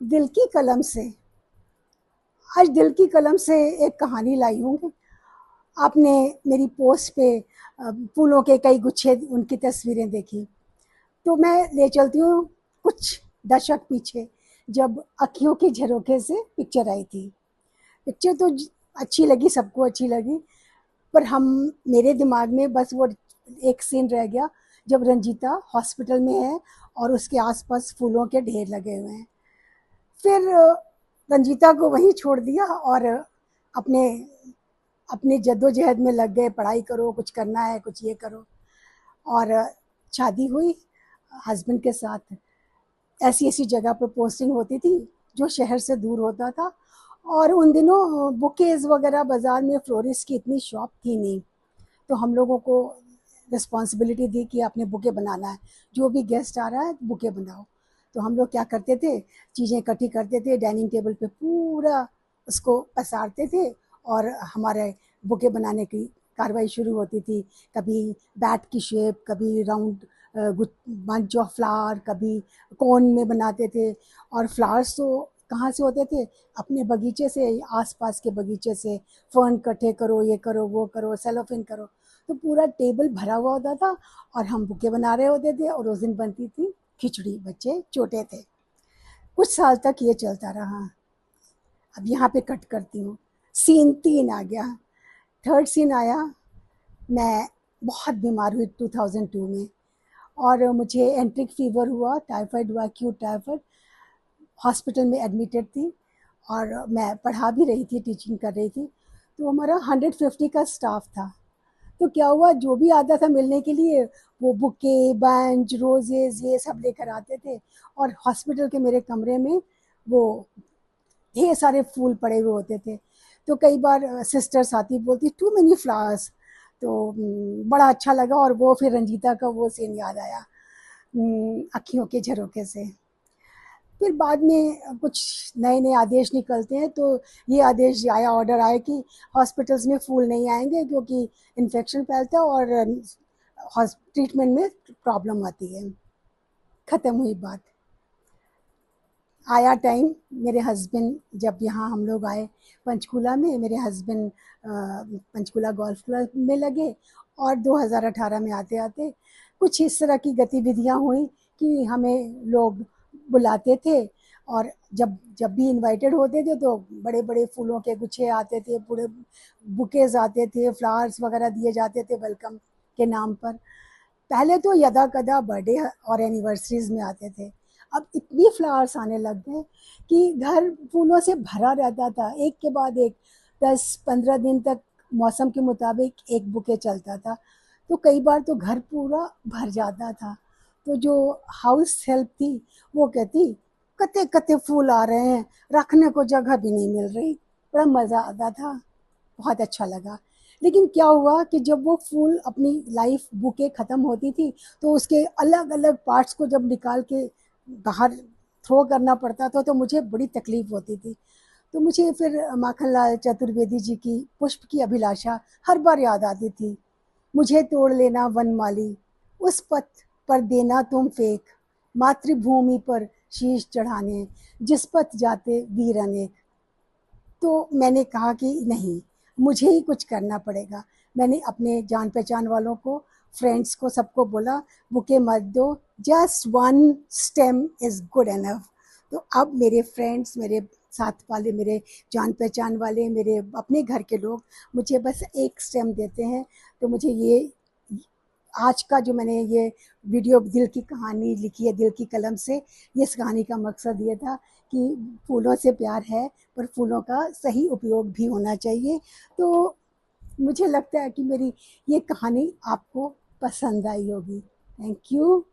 दिल की कलम से। आज दिल की कलम से एक कहानी लाई हूँ। आपने मेरी पोस्ट पे फूलों के कई गुच्छे, उनकी तस्वीरें देखी, तो मैं ले चलती हूँ कुछ दशक पीछे, जब अखियों के झरोखे से पिक्चर आई थी। पिक्चर तो अच्छी लगी, सबको अच्छी लगी, पर हम मेरे दिमाग में बस वो एक सीन रह गया जब रंजीता हॉस्पिटल में है और उसके आसपास फूलों के ढेर लगे हुए हैं। फिर रंजीता को वहीं छोड़ दिया और अपने अपनी जद्दोजहद में लग गए, पढ़ाई करो, कुछ करना है, कुछ ये करो। और शादी हुई हस्बैंड के साथ। ऐसी ऐसी जगह पर पोस्टिंग होती थी जो शहर से दूर होता था, और उन दिनों बुकेज वगैरह बाज़ार में फ्लोरिस्ट की इतनी शॉप थी नहीं, तो हम लोगों को रिस्पॉन्सिबिलिटी दी कि आपने बुके बनाना है, जो भी गेस्ट आ रहा है बुके बनाओ। तो हम लोग क्या करते थे, चीज़ें इकट्ठी करते थे, डाइनिंग टेबल पे पूरा उसको पसारते थे, और हमारे बुके बनाने की कार्रवाई शुरू होती थी। कभी बैट की शेप, कभी राउंड बंच ऑफ फ्लावर, कभी कोन में बनाते थे। और फ्लावर्स तो कहाँ से होते थे, अपने बगीचे से, आसपास के बगीचे से। फर्न इकट्ठे करो, ये करो, वो करो, सेलोफिन करो, तो पूरा टेबल भरा हुआ होता था और हम बुके बना रहे होते थे। और उस दिन बनती थी खिचड़ी, बच्चे छोटे थे। कुछ साल तक ये चलता रहा। अब यहाँ पे कट करती हूँ, सीन 3 आ गया। थर्ड सीन आया, मैं बहुत बीमार हुई 2002 में, और मुझे एंट्रिक फीवर हुआ, टाइफाइड हुआ, एक्यूट टाइफाइड। हॉस्पिटल में एडमिटेड थी, और मैं पढ़ा भी रही थी, टीचिंग कर रही थी। तो हमारा 150 का स्टाफ था। तो क्या हुआ, जो भी आता था मिलने के लिए, वो बुके, बंच, रोजेज ये सब लेकर आते थे। और हॉस्पिटल के मेरे कमरे में वो ढेर सारे फूल पड़े हुए होते थे। तो कई बार सिस्टर्स आती, बोलती टू मेनी फ्लावर्स। तो बड़ा अच्छा लगा, और वो फिर रंजीता का वो सीन याद आया, अखियों के झरोखे से। फिर बाद में कुछ नए नए आदेश निकलते हैं, तो ये आदेश आया, ऑर्डर आया कि हॉस्पिटल्स में फूल नहीं आएंगे, क्योंकि इन्फेक्शन फैलता है और ट्रीटमेंट में प्रॉब्लम आती है। ख़त्म हुई बात। आया टाइम, मेरे हस्बैंड जब यहाँ हम लोग आए पंचकूला में, मेरे हस्बैंड पंचकूला गोल्फ क्लब में लगे। और 2018 में आते आते कुछ इस तरह की गतिविधियाँ हुई कि हमें लोग बुलाते थे। और जब जब भी इनवाइटेड होते थे तो बड़े बड़े फूलों के गुच्छे आते थे, पूरे बुकेज आते थे, फ्लावर्स वगैरह दिए जाते थे वेलकम के नाम पर। पहले तो यदा कदा बर्थडे और एनिवर्सरीज में आते थे, अब इतनी फ्लावर्स आने लग गए कि घर फूलों से भरा रहता था, एक के बाद एक। 10-15 दिन तक मौसम के मुताबिक एक बुके चलता था, तो कई बार तो घर पूरा भर जाता था। तो जो हाउस हेल्प थी वो कहती, कते कते फूल आ रहे हैं, रखने को जगह भी नहीं मिल रही। बड़ा मज़ा आता था, बहुत अच्छा लगा। लेकिन क्या हुआ कि जब वो फूल अपनी लाइफ बुके ख़त्म होती थी, तो उसके अलग अलग पार्ट्स को जब निकाल के बाहर थ्रो करना पड़ता था, तो मुझे बड़ी तकलीफ़ होती थी। तो मुझे फिर माखनलाल चतुर्वेदी जी की पुष्प की अभिलाषा हर बार याद आती थी। मुझे तोड़ लेना वनमाली, उस पथ पर देना तुम फेंक, मातृभूमि पर शीश चढ़ाने, जिस पथ जाते वीर अनेक। तो मैंने कहा कि नहीं, मुझे ही कुछ करना पड़ेगा। मैंने अपने जान पहचान वालों को, फ्रेंड्स को, सबको बोला, बुके मत दो, just one stem is good enough. तो अब मेरे फ्रेंड्स, मेरे साथ वाले, मेरे जान पहचान वाले, मेरे अपने घर के लोग मुझे बस एक स्टेम देते हैं। तो मुझे ये आज का जो मैंने ये वीडियो दिल की कहानी लिखी है दिल की कलम से, ये इस कहानी का मकसद ये था कि फूलों से प्यार है, पर फूलों का सही उपयोग भी होना चाहिए। तो मुझे लगता है कि मेरी ये कहानी आपको पसंद आई होगी। Thank you.